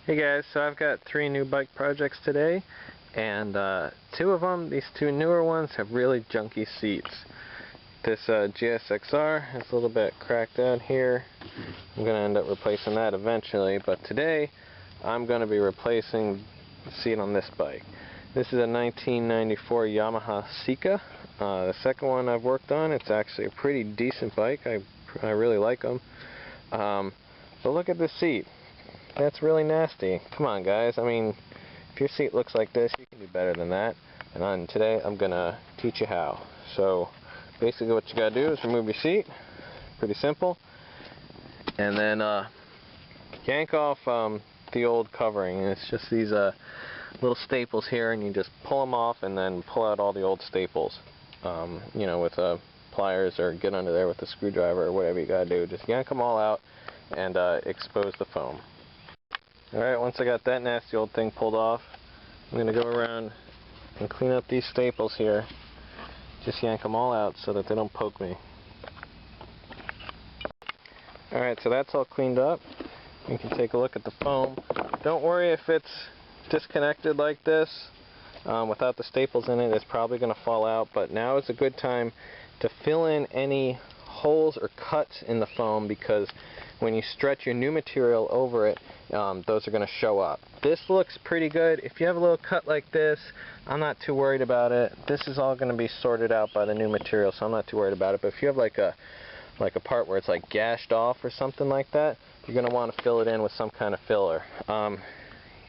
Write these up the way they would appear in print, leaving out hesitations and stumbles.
Hey guys, so I've got 3 new bike projects today, and 2 of them, these 2 newer ones, have really junky seats. This GSXR is a little bit cracked out here. I'm going to end up replacing that eventually, but today I'm going to be replacing the seat on this bike. This is a 1994 Yamaha Sika. The second one I've worked on, it's actually a pretty decent bike. I really like them. But look at this seat. That's really nasty. Come on, guys. I mean, if your seat looks like this, you can do better than that. And today, I'm gonna teach you how. So, basically, what you gotta do is remove your seat. Pretty simple. And then yank off the old covering. And it's just these little staples here, and you just pull them off, and then pull out all the old staples. You know, with pliers, or get under there with a screwdriver, or whatever you gotta do. Just yank them all out and expose the foam. Alright, once I got that nasty old thing pulled off, I'm going to go around and clean up these staples here. Just yank them all out so that they don't poke me. Alright, so that's all cleaned up. You can take a look at the foam. Don't worry if it's disconnected like this. Without the staples in it, it's probably going to fall out, but now is a good time to fill in any holes or cuts in the foam, because when you stretch your new material over it, those are going to show up. This looks pretty good. If you have a little cut like this, I'm not too worried about it. This is all going to be sorted out by the new material, so I'm not too worried about it. But if you have like a part where it's like gashed off or something like that, you're going to want to fill it in with some kind of filler.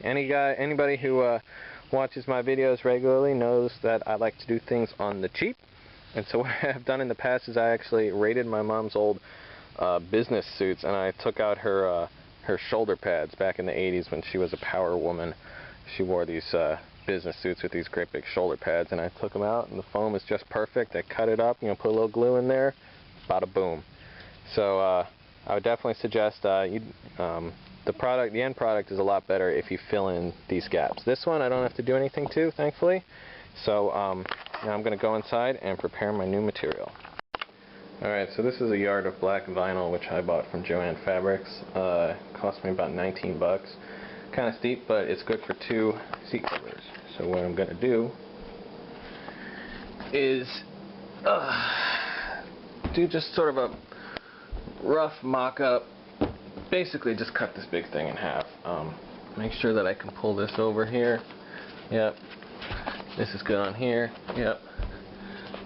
Anybody who watches my videos regularly knows that I like to do things on the cheap. And so what I've done in the past is I actually raided my mom's old business suits, and I took out her shoulder pads back in the 80s when she was a power woman. She wore these business suits with these great big shoulder pads, and I took them out, and the foam is just perfect. I cut it up, put a little glue in there, bada boom. So I would definitely suggest the end product is a lot better if you fill in these gaps. This one I don't have to do anything to, thankfully. So now I'm going to go inside and prepare my new material. Alright, so this is a yard of black vinyl which I bought from Joann Fabrics. Cost me about 19 bucks. Kind of steep, but it's good for 2 seat covers. So what I'm going to do is do just sort of a rough mock-up. Basically just cut this big thing in half. Make sure that I can pull this over here. Yep. This is good on here. Yep.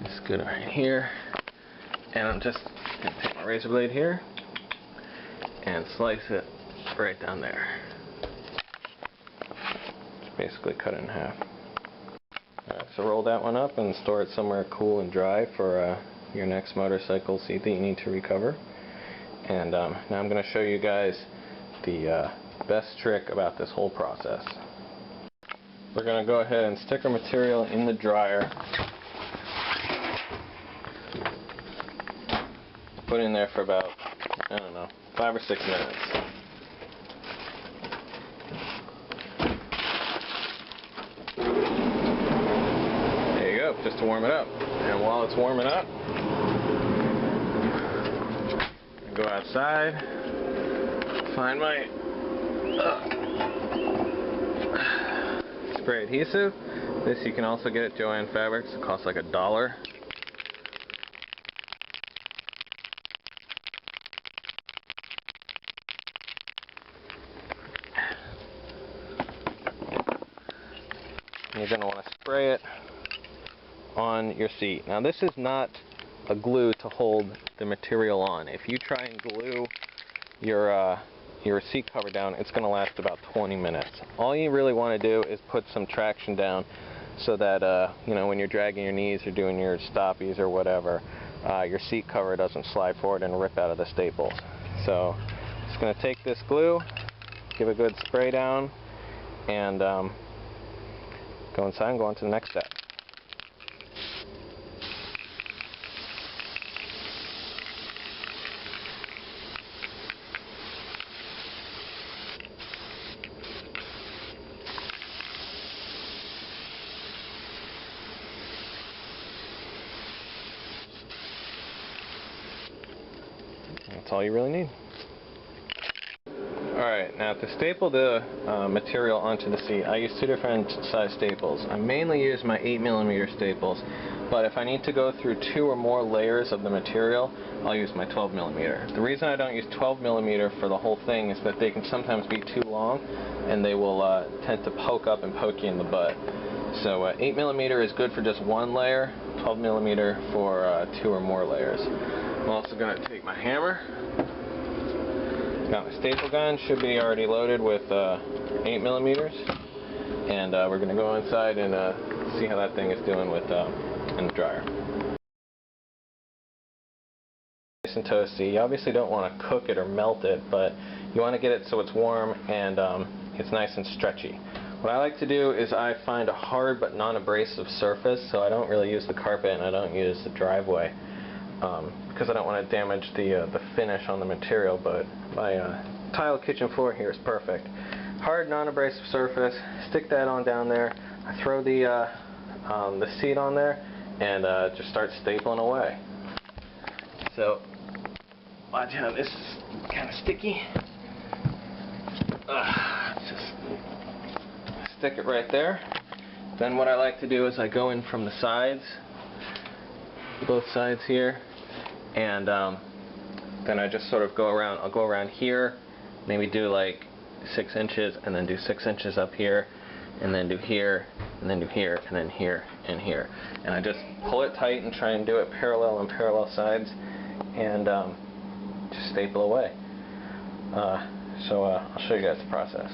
This is good right here. And I'm just going to take my razor blade here and slice it right down there. Just basically cut it in half. Alright, so roll that one up and store it somewhere cool and dry for your next motorcycle seat that you need to recover. And now I'm going to show you guys the best trick about this whole process. We're going to go ahead and stick our material in the dryer. Put in there for about, I don't know, 5 or 6 minutes. There you go, just to warm it up. And while it's warming up, I go outside, find my spray adhesive. This you can also get at Joann Fabrics. It costs like $1. You're going to want to spray it on your seat. Now this is not a glue to hold the material on. If you try and glue your seat cover down, it's going to last about 20 minutes. All you really want to do is put some traction down so that when you're dragging your knees or doing your stoppies or whatever, your seat cover doesn't slide forward and rip out of the staples. So just going to take this glue, give a good spray down, and go inside and go on to the next step. That's all you really need. Alright, now to staple the material onto the seat, I use two different size staples. I mainly use my 8mm staples, but if I need to go through 2 or more layers of the material, I'll use my 12mm. The reason I don't use 12mm for the whole thing is that they can sometimes be too long, and they will tend to poke up and poke you in the butt. So 8mm is good for just 1 layer, 12mm for 2 or more layers. I'm also going to take my hammer. Got my staple gun, should be already loaded with 8mm, and we're going to go inside and see how that thing is doing with in the dryer. Nice and toasty. You obviously don't want to cook it or melt it, but you want to get it so it's warm and it's nice and stretchy. What I like to do is I find a hard but non-abrasive surface, so I don't really use the carpet and I don't use the driveway. Because I don't want to damage the finish on the material, but my tile kitchen floor here is perfect. Hard non-abrasive surface, stick that on down there, I throw the seat on there, and just start stapling away. So, watch how this is kind of sticky. Just stick it right there. Then what I like to do is I go in from the sides, both sides here, and then I just sort of go around. I'll go around here, maybe do like 6 inches, and then do 6 inches up here, and then do here, and then do here, and then here, and here. And I just pull it tight and try and do it parallel on parallel sides, and just staple away. So I'll show you guys the process.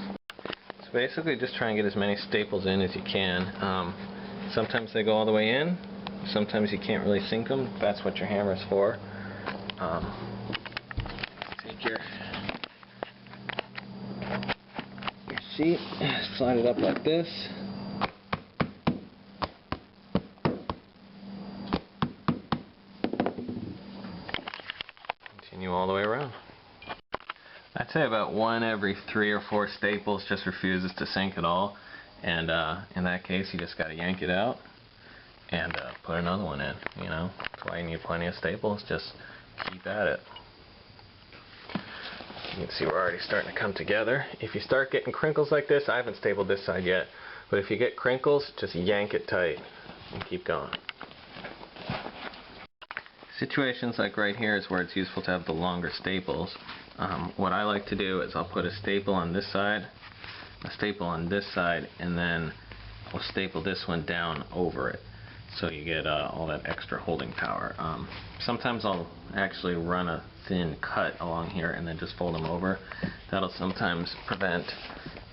So basically just try and get as many staples in as you can. Sometimes they go all the way in. Sometimes you can't really sink them. That's what your hammer is for. Take your sheet, slide it up like this. Continue all the way around. I'd say about 1 every 3 or 4 staples just refuses to sink at all, and in that case you just got to yank it out and put another one in. You know, that's why you need plenty of staples. Just keep at it. You can see we're already starting to come together. If you start getting crinkles like this, I haven't stapled this side yet, but if you get crinkles, just yank it tight and keep going. Situations like right here is where it's useful to have the longer staples. What I like to do is I'll put a staple on this side, a staple on this side, and then I'll staple this one down over it, so you get all that extra holding power. Sometimes I'll actually run a thin cut along here and then just fold them over. That'll sometimes prevent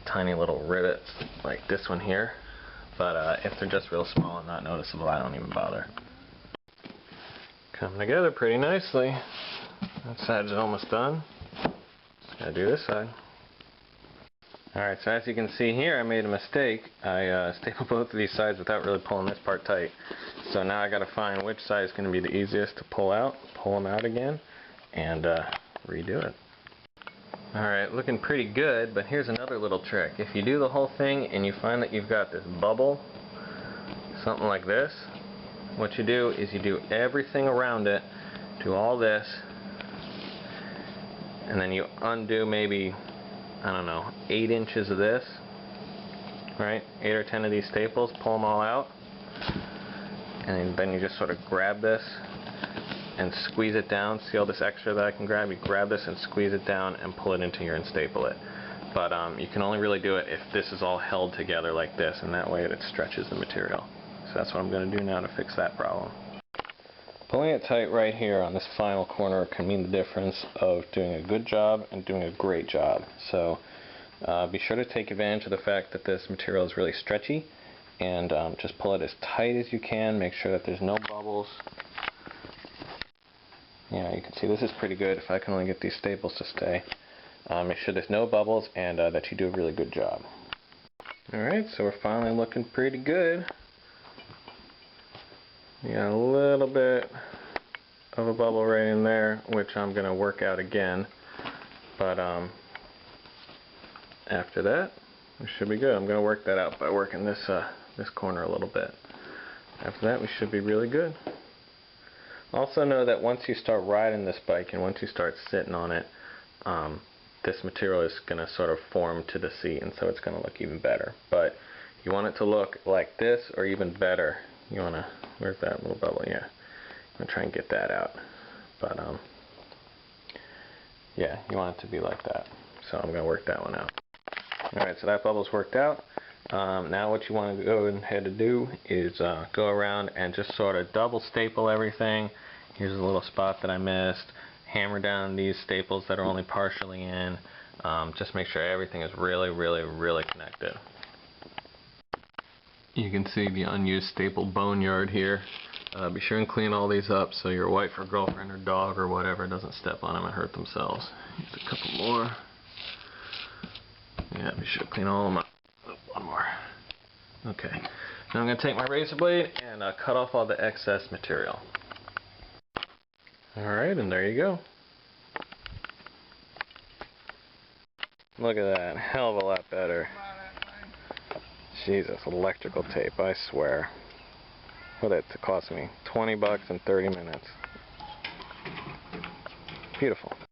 tiny little rivets like this one here, but if they're just real small and not noticeable, I don't even bother. Come together pretty nicely. That side is almost done. Just gotta do this side. Alright, so as you can see here, I made a mistake. I stapled both of these sides without really pulling this part tight. So now I gotta find which side is going to be the easiest to pull out, pull them out again, and redo it. Alright, looking pretty good, but here's another little trick. If you do the whole thing and you find that you've got this bubble, something like this, what you do is you do everything around it, do all this, and then you undo maybe, I don't know, 8 inches of this, right? 8 or 10 of these staples, pull them all out, and then you just sort of grab this and squeeze it down. See all this extra that I can grab? You grab this and squeeze it down and pull it into here and staple it. But you can only really do it if this is all held together like this, and that way it stretches the material. So that's what I'm going to do now to fix that problem. Pulling it tight right here on this final corner can mean the difference of doing a good job and doing a great job. So be sure to take advantage of the fact that this material is really stretchy, and just pull it as tight as you can. Make sure that there's no bubbles. Yeah, you can see this is pretty good. If I can only get these staples to stay. Make sure there's no bubbles and that you do a really good job. Alright, so we're finally looking pretty good. We got a little bit of a bubble right in there, which I'm going to work out again. But after that, we should be good. I'm going to work that out by working this this corner a little bit. After that, we should be really good. Also know that once you start riding this bike and once you start sitting on it, this material is going to sort of form to the seat, and so it's going to look even better. But you want it to look like this or even better. You want to, where's that little bubble? Yeah, I'm going to try and get that out. But yeah, you want it to be like that. So I'm going to work that one out. Alright, so that bubble's worked out. Now what you want to go ahead to do is go around and just sort of double staple everything. Here's a little spot that I missed. Hammer down these staples that are only partially in. Just make sure everything is really, really, really connected. You can see the unused staple boneyard here. Be sure and clean all these up so your wife or girlfriend or dog or whatever doesn't step on them and hurt themselves. Here's a couple more. Yeah, be sure to clean all of them up. Oh, one more. Okay. Now I'm going to take my razor blade and cut off all the excess material. Alright, and there you go. Look at that. Hell of a lot better. Jesus, electrical tape, I swear. What did it cost me? $20 in 30 minutes. Beautiful.